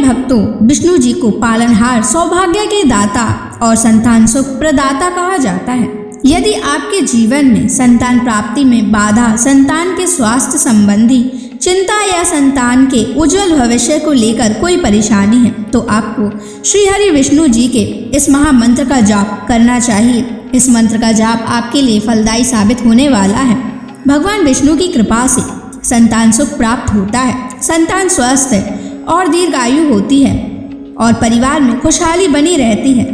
भक्तों, विष्णु जी को पालनहार, सौभाग्य के दाता और संतान सुख प्रदाता कहा जाता है। यदि आपके जीवन में संतान प्राप्ति में बाधा, संतान के स्वास्थ्य संबंधी चिंता या संतान के उज्जवल भविष्य को लेकर कोई परेशानी है, तो आपको श्री हरि विष्णु जी के इस महामंत्र का जाप करना चाहिए। इस मंत्र का जाप आपके लिए फलदायी साबित होने वाला है। भगवान विष्णु की कृपा से संतान सुख प्राप्त होता है, संतान स्वस्थ है और दीर्घायु होती है और परिवार में खुशहाली बनी रहती है।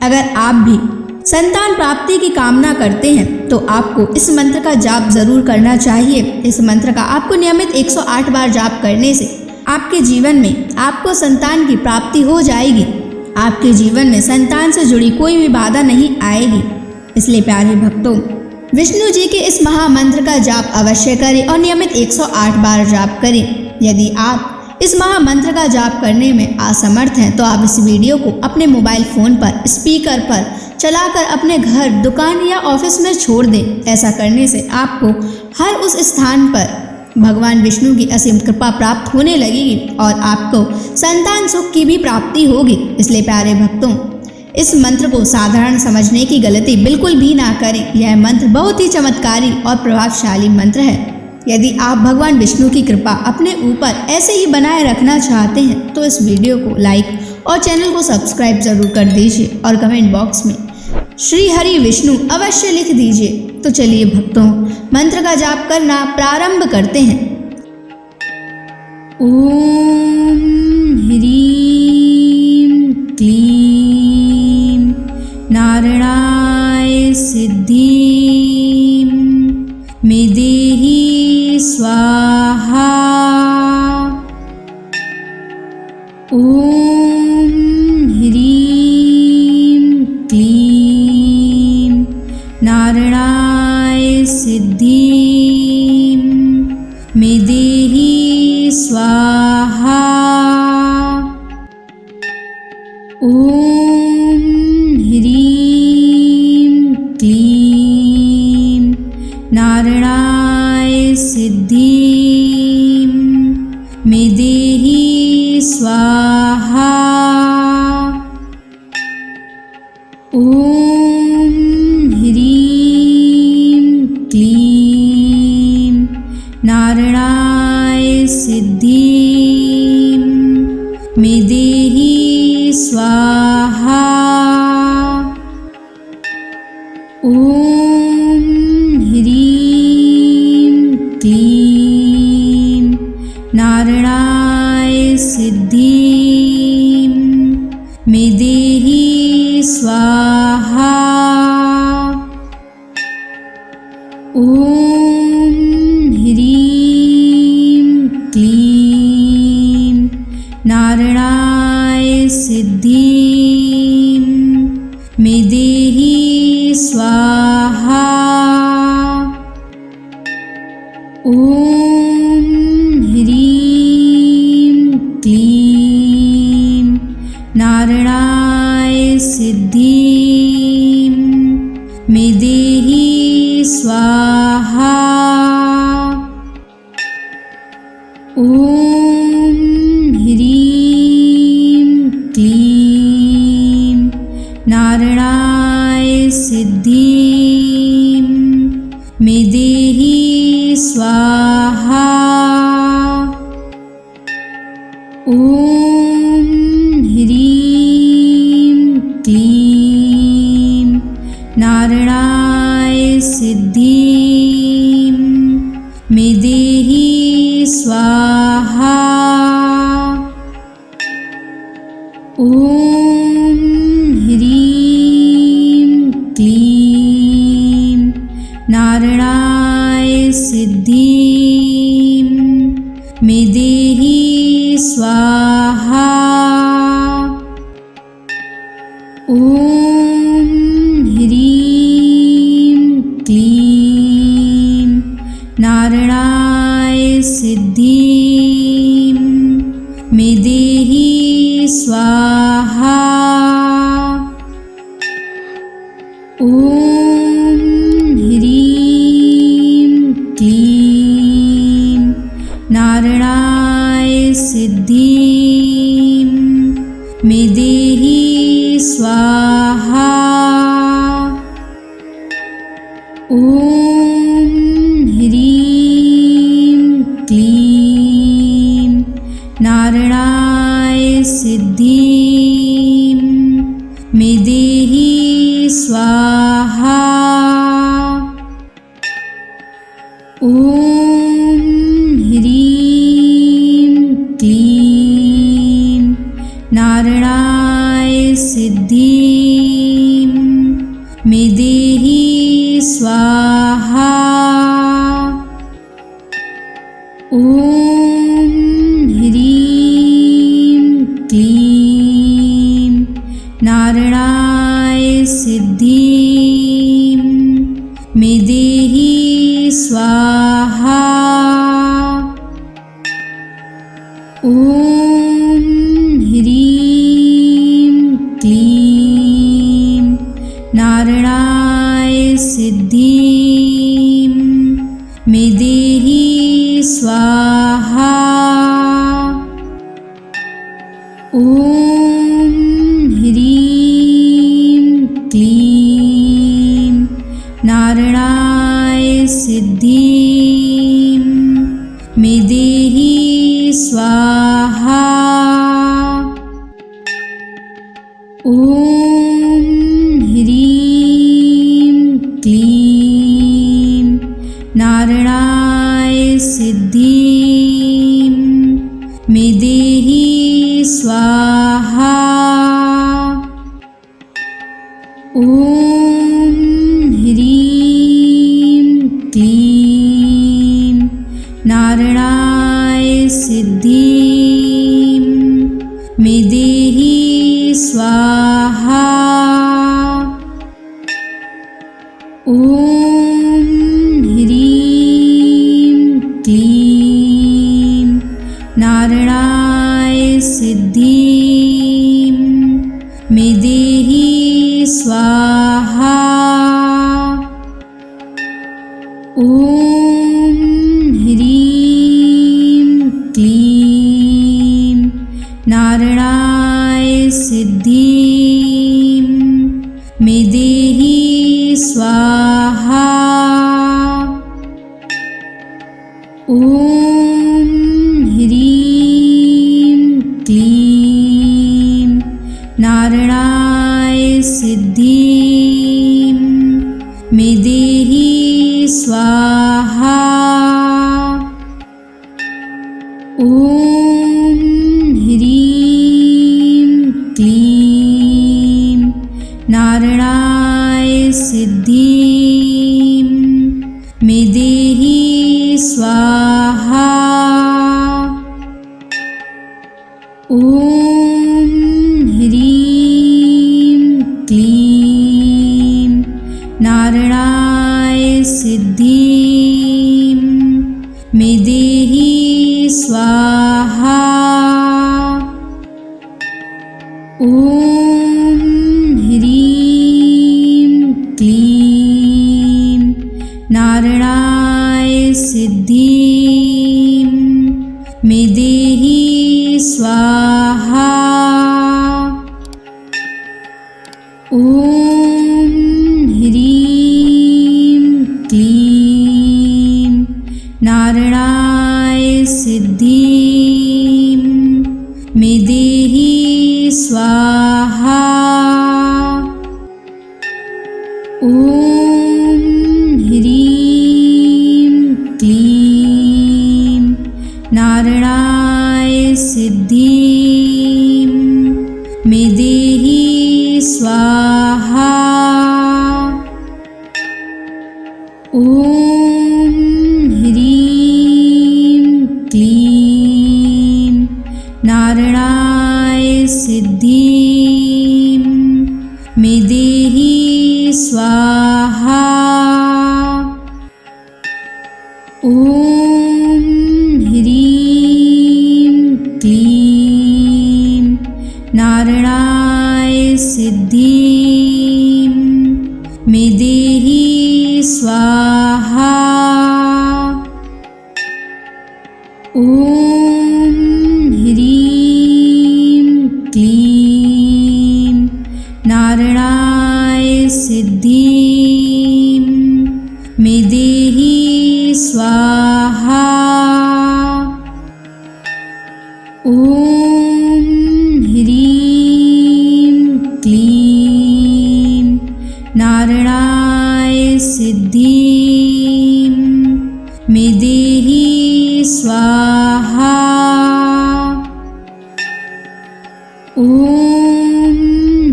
अगर आप भी संतान प्राप्ति की कामना करते हैं तो आपको इस मंत्र का जाप जरूर करना चाहिए। इस मंत्र का आपको नियमित 108 बार जाप करने से आपके जीवन में आपको संतान की प्राप्ति हो जाएगी। आपके जीवन में संतान से जुड़ी कोई भी बाधा नहीं आएगी। इसलिए प्यारे भक्तों, विष्णु जी के इस महामंत्र का जाप अवश्य करें और नियमित 108 बार जाप करें। यदि आप इस महामंत्र का जाप करने में असमर्थ हैं तो आप इस वीडियो को अपने मोबाइल फोन पर स्पीकर पर चलाकर अपने घर, दुकान या ऑफिस में छोड़ दें। ऐसा करने से आपको हर उस स्थान पर भगवान विष्णु की असीम कृपा प्राप्त होने लगेगी और आपको संतान सुख की भी प्राप्ति होगी। इसलिए प्यारे भक्तों, इस मंत्र को साधारण समझने की गलती बिल्कुल भी ना करें। यह मंत्र बहुत ही चमत्कारी और प्रभावशाली मंत्र है। यदि आप भगवान विष्णु की कृपा अपने ऊपर ऐसे ही बनाए रखना चाहते हैं तो इस वीडियो को लाइक और चैनल को सब्सक्राइब जरूर कर दीजिए और कमेंट बॉक्स में श्री हरि विष्णु अवश्य लिख दीजिए। तो चलिए भक्तों, मंत्र का जाप करना प्रारंभ करते हैं। ओम ह्रीं क्लीं नारायणाय सिद्धिं मे देहि स्वाहा। ओम ह्रीं क्लीं नारायणाय सिद्धिं मे देहि स्वाहा। ओम ह्रीं क्लीं नारायणाय सिद्धिं मे देहि स्वाहा। ओम ह्रीं क्लीं नारायणाय सिद्धिं मे देहि स्वाहा। ओम ह्रीं क्लीं नारायणाय सिद्धिं मे देहि स्वाहा। ओम ह्रीं क्लीं नारायणाय सिद्धिं मे देहि स्वाहा। ओम ह्रीं क्लीं नारायणाय सिद्धिं मे देहि स्वाहा। ओम ह्रीं क्लीं नारायणाय सिद्धिं मे देहि स्वाहा। ओम ह्रीं क्लीं नारायणाय सिद्धिं मे देहि स्वाहा। ओम ह्रीं क्लीं नारायणाय सिद्धिं मे देहि स्वाहा। ओम ह्रीं क्लीं नारायणाय सिद्धिं मे देहि स्वाहा। ओम ह्रीं क्लीं नारायणाय सिद्धिं ॐ ह्रीं क्लीं नारायणाय सिद्धिं मे देहि स्वाहा। ॐ ह्रीं क्लीं नारायणाय सिद्धिं मे देहि स्वाहा। ॐ ह्रीं क्लीं नारायणाय सिद्धिं मे देहि स्वाहा। ॐ ह्रीं क्लीं नारायणाय सिद्धिं मे देहि स्वाहा। ॐ ह्रीं क्लीं नारायणाय सिद्धिं मे देहि स्वाहा। ॐ ह्रीं क्लीं नारायणाय सिद्धिं मे देहि स्वाहा। ॐ ह्रीं क्लीं नारायणाय सिद्धिं मे देहि स्वाहा। ॐ ह्रीं क्लीं नारायणाय सिद्धिं मे देहि स्वाहा। ॐ ह्रीं क्लीं नारायणाय सिद्धिं मे देहि स्वाहा। ॐ ह्रीं क्लीं नारायणाय सिद्धिं मे देहि स्वाहा। ॐ ह्रीं क्लीं नारायणाय सिद्धिं मे देहि स्वाहा। ॐ ह्रीं क्लीं नारायणाय सिद्धिं मे देहि स्वाहा। ॐ ह्रीं क्लीं नारायणाय सिद्धिं मे देहि स्वाहा। ॐ ह्रीं क्लीं नारायणाय सिद्धिं मे देहि स्वाहा। ॐ ह्रीं क्लीं नारायणाय सिद्धिं मे देहि स्वाहा। ॐ ह्रीं क्लीं नारायणाय सिद्धिं मे देहि स्वाहा। ॐ ह्रीं क्लीं नारायणाय सिद्धिं मे देहि स्वाहा। ॐ ह्रीं क्लीं नारायणाय सिद्धिं स्वाहा। ॐ ह्रीं क्लीं नारायणाय सिद्धिं मे देहि स्वाहा। ॐ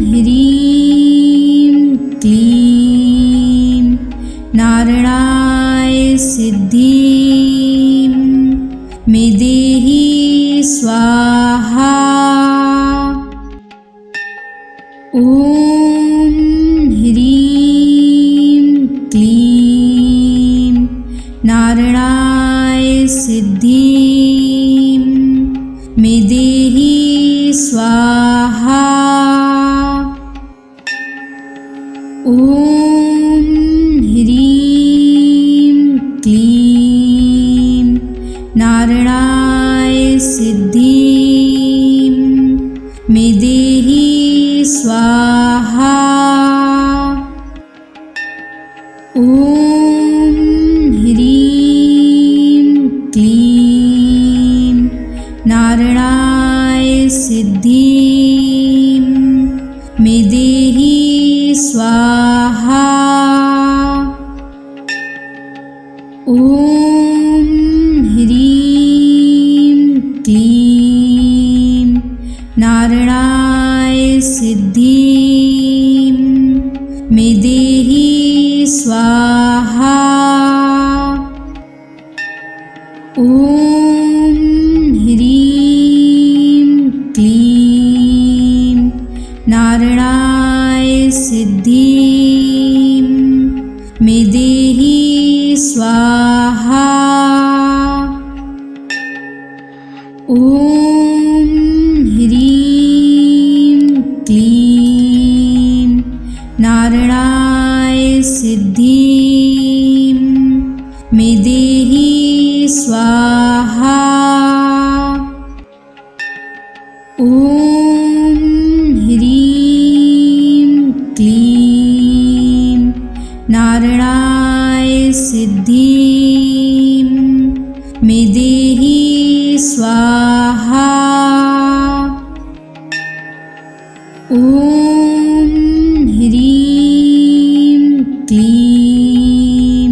ह्रीं क्लीं नारायणाय सिद्धिं मे देहि स्वाहा। ॐ ह्रीं क्लीं नारायणाय सिद्धिं मे देहि स्वाहा। ॐ ह्रीं क्लीं नारायणाय सिद्धिं मे देहि स्वाहा। ॐ ह्रीं क्लीं नारायणाय सिद्धिं मे देहि स्वाहा। ॐ ह्रीं क्लीं नारायणाय सिद्धिं मे देहि स्वाहा। ॐ ह्रीं क्लीं नारायणाय सिद्धिं मे देहि स्वाहा। ॐ ह्रीं क्लीं नारायणाय सिद्धिं मे देहि स्वाहा। ॐ ह्रीं क्लीं नारायणाय सिद्धिं मे देहि स्वाहा। ॐ ह्रीं क्लीं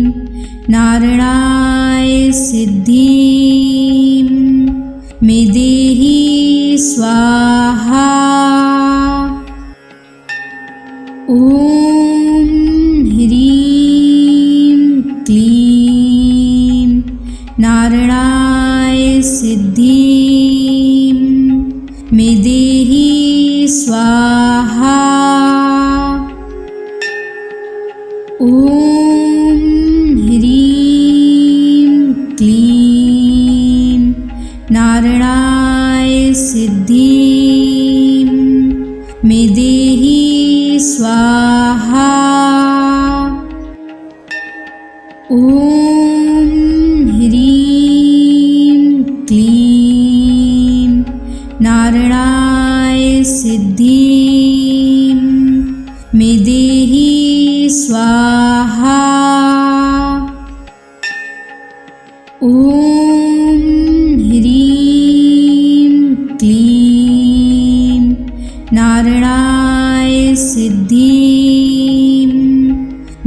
नारायणाय सिद्धिं मे देहि स्वाहा। ॐ ह्रीं क्लीं नारायणाय सिद्धिं मे देहि स्वाहा। ॐ ह्रीं क्लीं नारायणाय सिद्धिं मे देहि स्वाहा। ॐ ह्रीं क्लीं नारायणाय सिद्धिं मे देहि स्वाहा। ॐ ह्रीं क्लीं नारायणाय सिद्धिं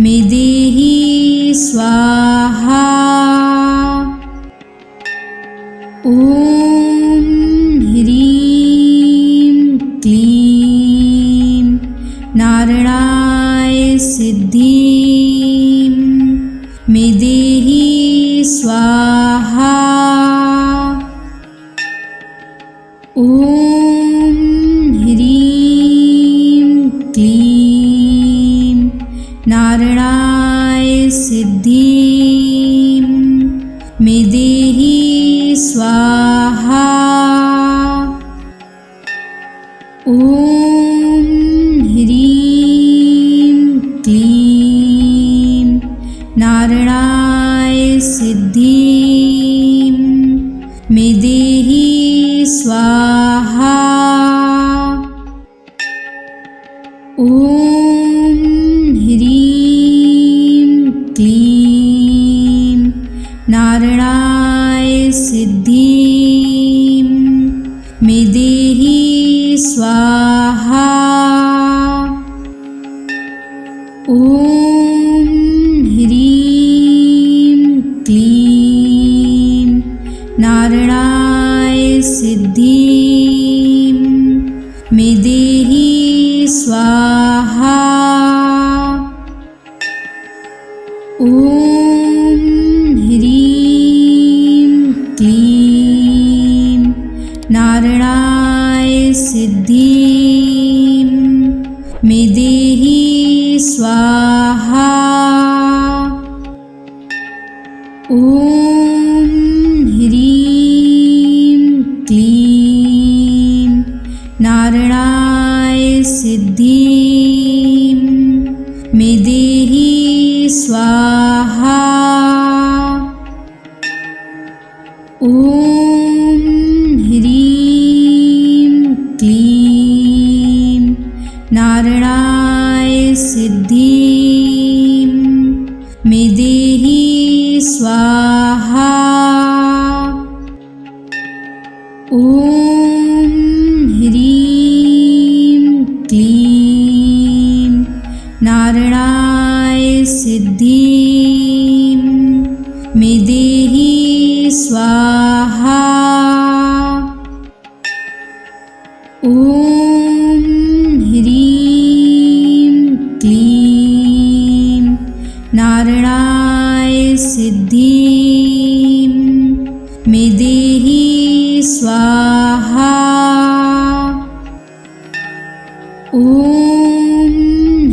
मे देहि स्वाहा। ॐ ह्रीं क्लीं नारायणाय सिद्धिं मे देहि स्वाहा। ॐ ह्रीं क्लीं नारायणाय सिद्धिं मे देहि स्वाहा। ॐ ह्रीं क्लीं नारायणाय सिद्धिं मे देहि स्वाहा। ॐ ह्रीं क्लीं नारायणाय सिद्धिं मे देहि स्वाहा। ॐ ह्रीं क्लीं नारायणाय सिद्धिं मे देहि स्वाहा। ॐ ह्रीं क्लीं नारायणाय सिद्धिं मे देहि स्वाहा। ॐ ह्रीं क्लीं नारायणाय सिद्धिं मे देहि स्वाहा। ॐ ह्रीं क्लीं नारायणाय सिद्धिं मे देहि स्वाहा। ॐ ह्रीं क्लीं नारायणाय सिद्धिं मे देहि स्वाहा। ॐ ह्रीं क्लीं नारायणाय सिद्धिं मे देहि स्वाहा। ॐ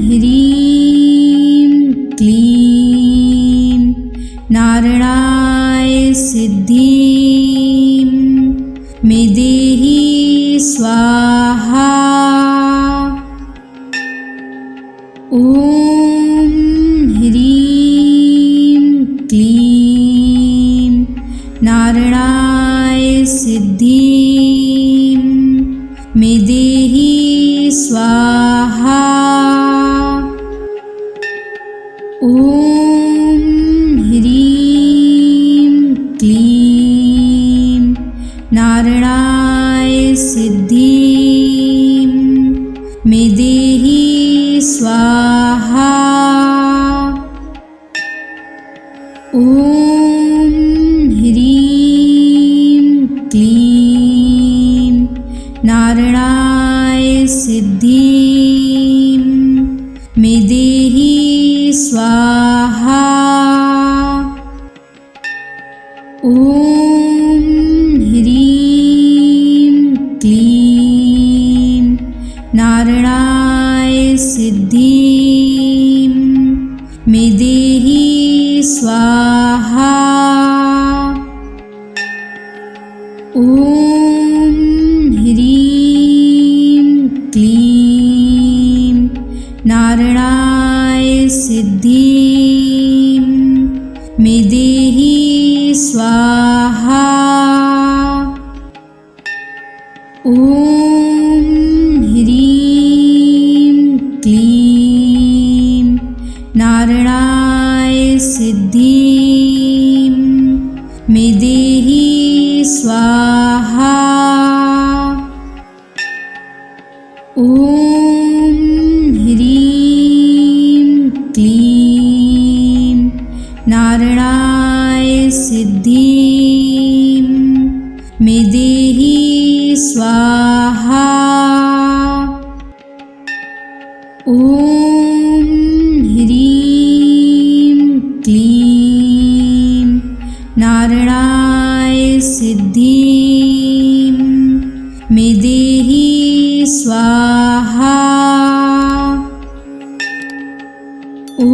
ह्रीं क्लीं नारायणाय सिद्धिं मे देहि स्वाहा। ॐ ह्रीं क्लीं नारायणाय सिद्धिं मे देहि स्वाहा। ॐ ह्रीं क्लीं नारायणाय सिद्धिं मे देहि स्वाहा। ॐ ह्रीं क्लीं नारायणाय सिद्धिं मे देहि स्वाहा। ॐ ह्रीं क्लीं नारायणाय सिद्धिं मे देहि स्वाहा। ॐ ह्रीं क्लीं नारायणाय सिद्धिं मे देहि स्वाहा। ॐ ह्रीं क्लीं नारायणाय सिद्धिं मे देहि स्वाहा। ॐ ह्रीं क्लीं नारायणाय सिद्धिं मे देहि स्वाहा। ॐ ह्रीं क्लीं नारायणाय सिद्धिं मे देहि स्वाहा। ॐ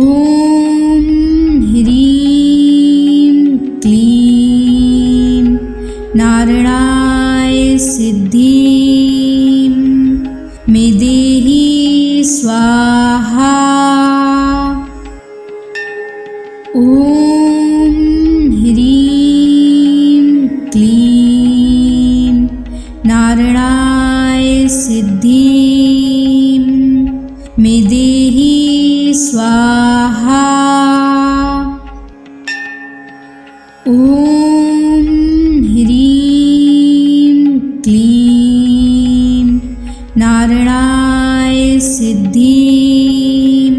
ह्रीं क्लीं नारायणाय सिद्धिं मे देहि स्वाहा। ॐ ह्रीं क्लीं नारायणाय सिद्धिं मे देहि स्वाहा। ॐ ॐ ह्रीं क्लीं नारायणाय सिद्धिं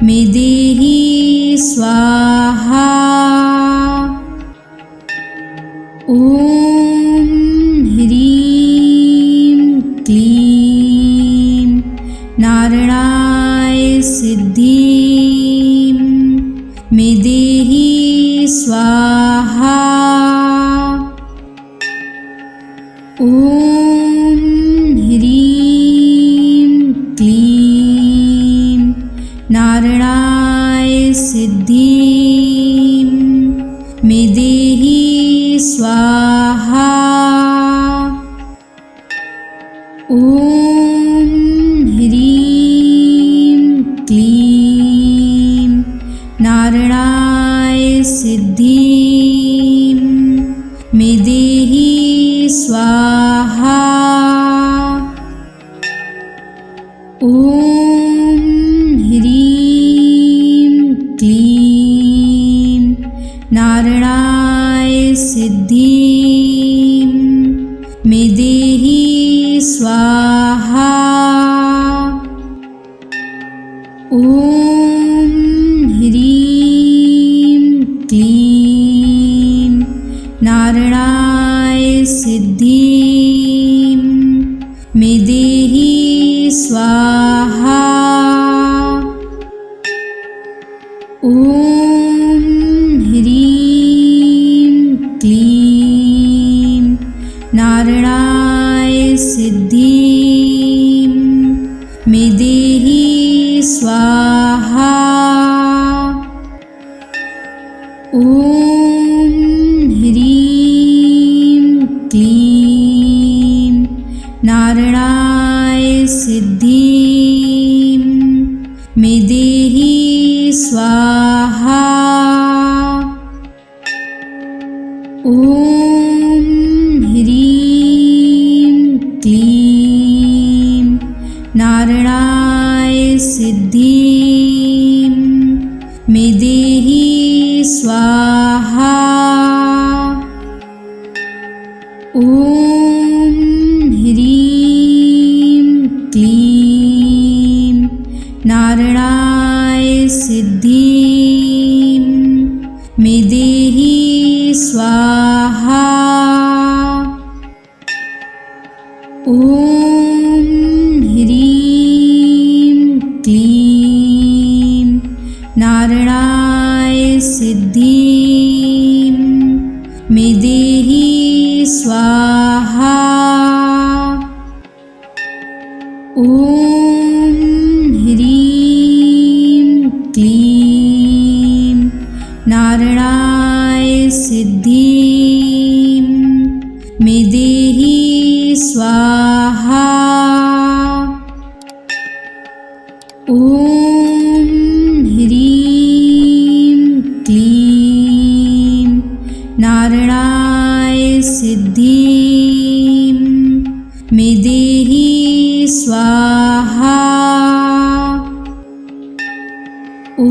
मे देहि स्वाहा। ॐ ह्रीं क्लीं नारायणाय सिद्धिं मे देहि स्वाहा। ॐ ह्रीं क्लीं नारायणाय सिद्धिं मे देहि स्वाहा। ॐ ह्रीं क्लीं नारायणाय सिद्धिं मे देहि स्वाहा। ॐ ह्रीं क्लीं नारायणाय सिद्धिं मे देहि स्वाहा। ॐ ह्रीं क्लीं नारायणाय सिद्धिं मे देहि स्वाहा। ॐ ह्रीं क्लीं नारायणाय सिद्धिं मे देहि स्वाहा। ॐ ह्रीं क्लीं नारायणाय सिद्धिं मे देहि स्वाहा। ॐ ह्रीं क्लीं नारायणाय सिद्धिं मे देहि स्वाहा। ॐ ह्रीं क्लीं नारायणाय सिद्धिं मे देहि स्वाहा। ॐ ह्रीं क्लीं नारायणाय सिद्धिं मे देहि स्वाहा। ॐ ह्रीं क्लीं नारायणाय सिद्धिं मे देहि स्वाहा। ॐ ह्रीं क्लीं नारायणाय सिद्धिं मे देहि स्वाहा। ॐ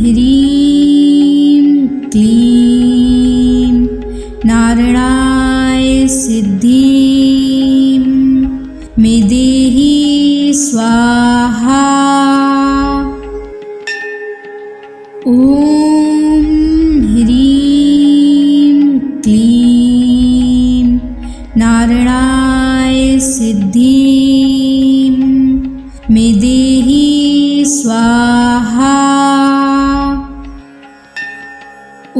ह्रीं क्लीं नारायणाय सिद्धिं मे देहि स्वाहा। ॐ ह्रीं क्लीं नारायणाय सिद्धिं मे देहि स्वाहा। ॐ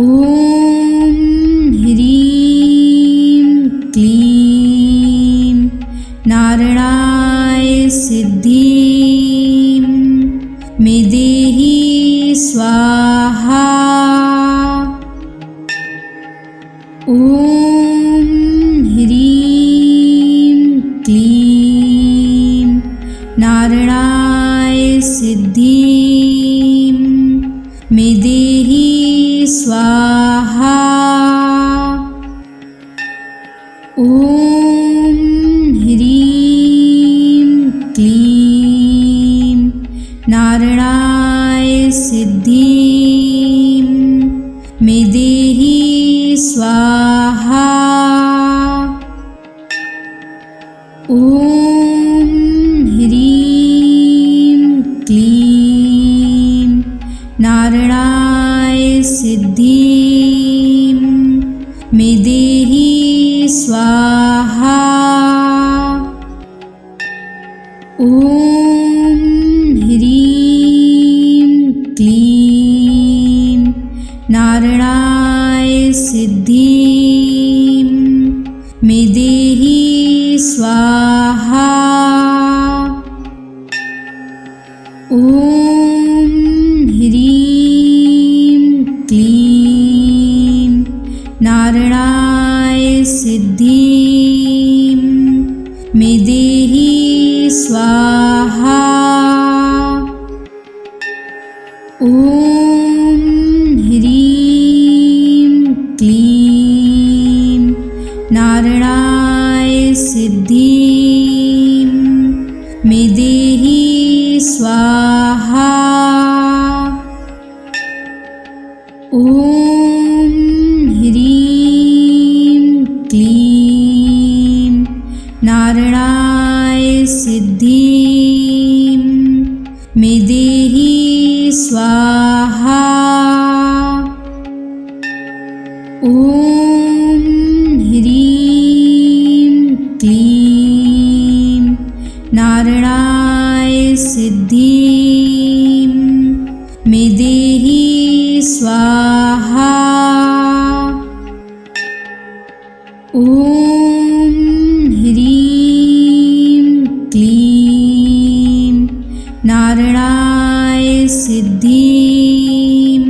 ह्रीं क्लीं नारायणाय सिद्धिं मे देहि स्वाहा। ॐ ह्रीं क्लीं नारायणाय सिद्धिं मे देहि स्वाहा। ॐ ह्रीं क्लीं नारायणाय सिद्धिं मे स्वाहा। ॐ ह्रीं क्लीं नारायणाय सिद्धिं मे देहि स्वाहा। ॐ ह्रीं क्लीं नारायणाय सिद्धिं मे देहि स्वाहा। ॐ ह्रीं क्लीं नारायणाय सिद्धिं मे देहि स्वाहा। ॐ ह्रीं क्लीं नारायणाय सिद्धिं मे देहि स्वाहा। ॐ ह्रीं क्लीं नारायणाय सिद्धिं मे देहि स्वाहा। ॐ ह्रीं क्लीं नारायणाय सिद्धिं मे देहि स्वाहा। ॐ ह्रीं क्लीं नारायणाय सिद्धिं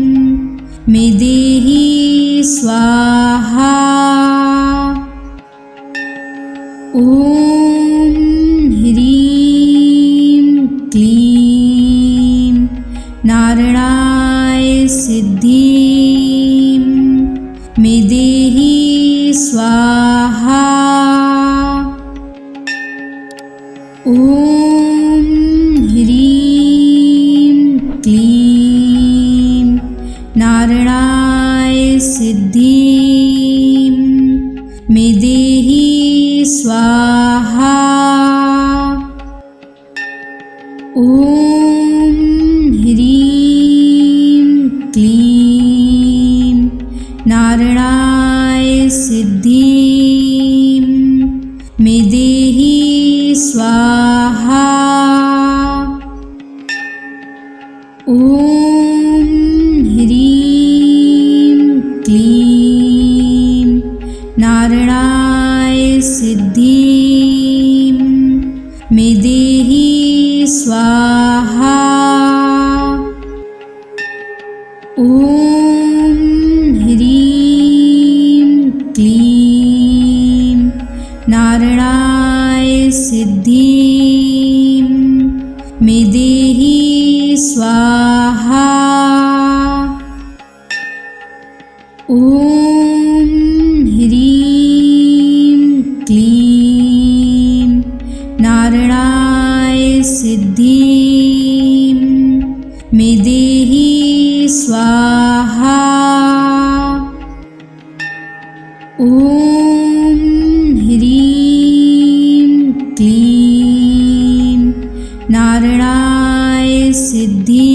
मे देहि स्वाहा। ॐ ह्रीं क्लीं नारायणाय सिद्धिं मे देहि स्वाहा। ॐ ह्रीं क्लीं नारायणाय सिद्धिं मे देहि स्वाहा। ॐ ह्रीं क्लीं नारायणाय सिद्धिं मे देहि स्वाहा। ॐ ह्रीं क्लीं नारायणाय सिद्धिं मे देहि स्वाहा। ॐ ह्रीं क्लीं नारायणाय सिद्धिं मे देहि स्वाहा। ॐ ह्रीं क्लीं नारायणाय सिद्धिं मे देहि स्वाहा। ॐ ह्रीं क्लीं नारायणाय सिद्धिं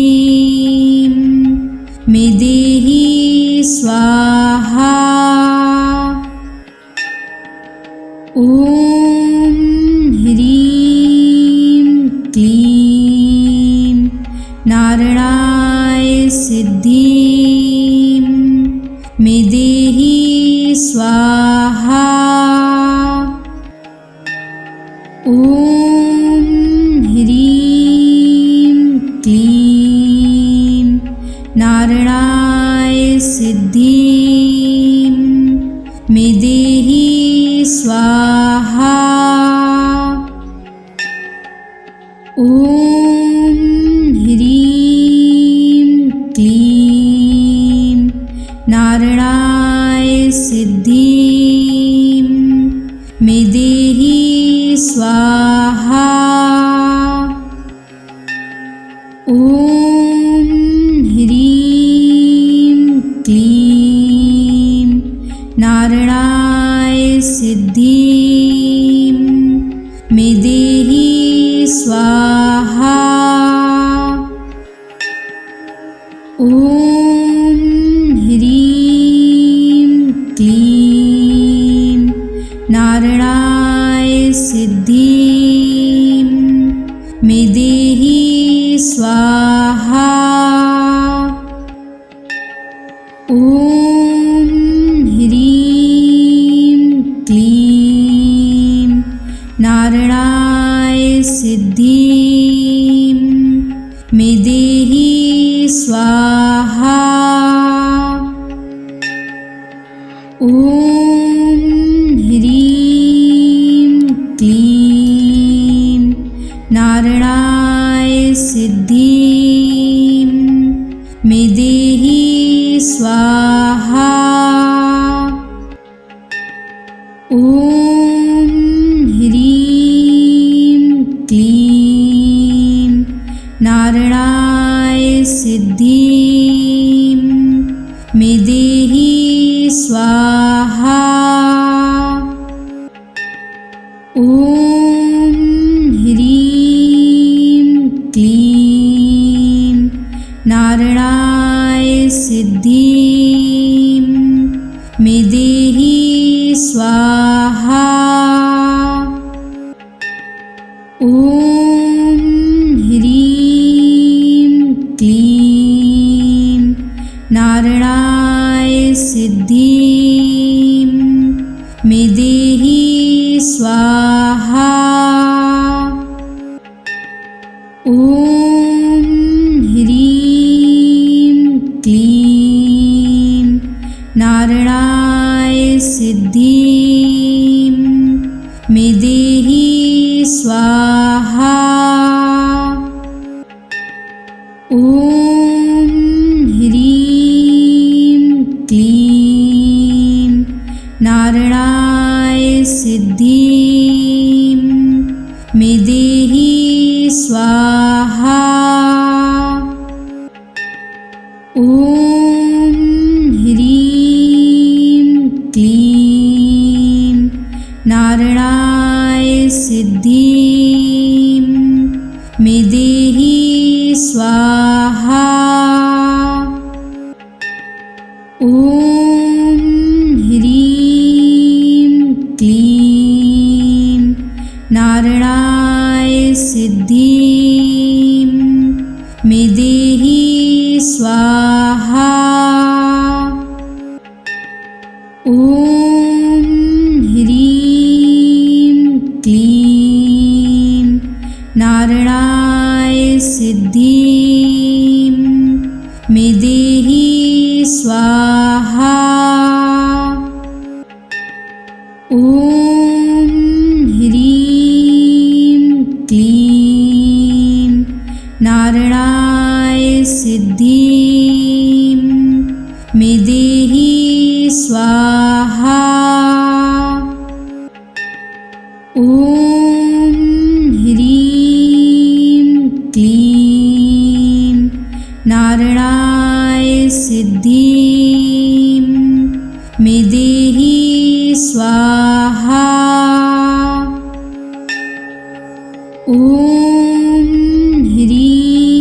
मे देहि स्वाहा। ॐ ह्रीं क्लीं नारायणाय सिद्धिं मे देहि स्वाहा। ॐ ह्रीं क्लीं नारायणाय सिद्धिं मे देहि स्वाहा। ॐ ह्रीं क्लीं नारायणाय सिद्धिं मे देहि स्वाहा। ॐ ह्रीं क्लीं नारायणाय सिद्धिं मे देहि स्वाहा। ॐ ह्रीं क्लीं नारायणाय सिद्धिं मे देहि स्वाहा। ॐ ह्रीं क्लीं नारायणाय सिद्धिं मे देहि स्वाहा। ॐ ह्रीं क्लीं नारायणाय सिद्धिं मे देहि स्वाहा। ॐ ह्रीं क्लीं नारायणाय सिद्धिं मे देहि स्वाहा। ॐ ह्रीं क्लीं नारायणाय सिद्धिं मे देहि स्वाहा। ॐ ह्रीं क्लीं नारायणाय सिद्धिं मे देहि स्वाहा। ॐ ह्रीं क्लीं नारायणाय सिद्धिं मे देहि स्वाहा। ॐ ह्रीं क्लीं नारायणाय सिद्धिं मे देहि स्वाहा। ॐ ह्रीं क्लीं नारायणाय सिद्धिं मे देहि स्वाहा। ॐ ह्रीं क्लीं नारायणाय सिद्धिं मे देहि स्वाहा। ॐ ह्रीं क्लीं नारायणाय सिद्धिं मे देहि स्वाहा। ॐ ह्रीं क्लीं नारायणाय सिद्धिं मे देहि स्वाहा। ॐ ह्रीं क्लीं नारायणाय सिद्धिं मे देहि स्वाहा। ॐ ह्रीं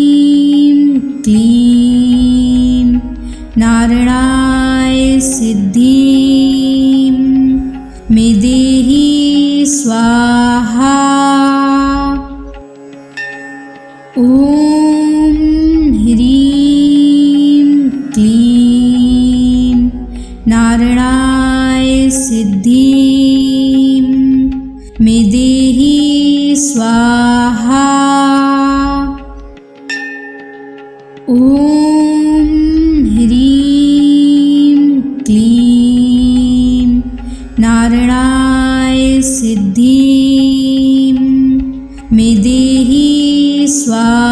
क्लीं नारायणाय सिद्धिं मे देहि स्वाहा। ॐ ह्रीं क्लीं नारायणाय सिद्धिं मे देहि स्वाहा। ॐ ह्रीं क्लीं नारायणाय सिद्धिं मे देहि स्वाहा।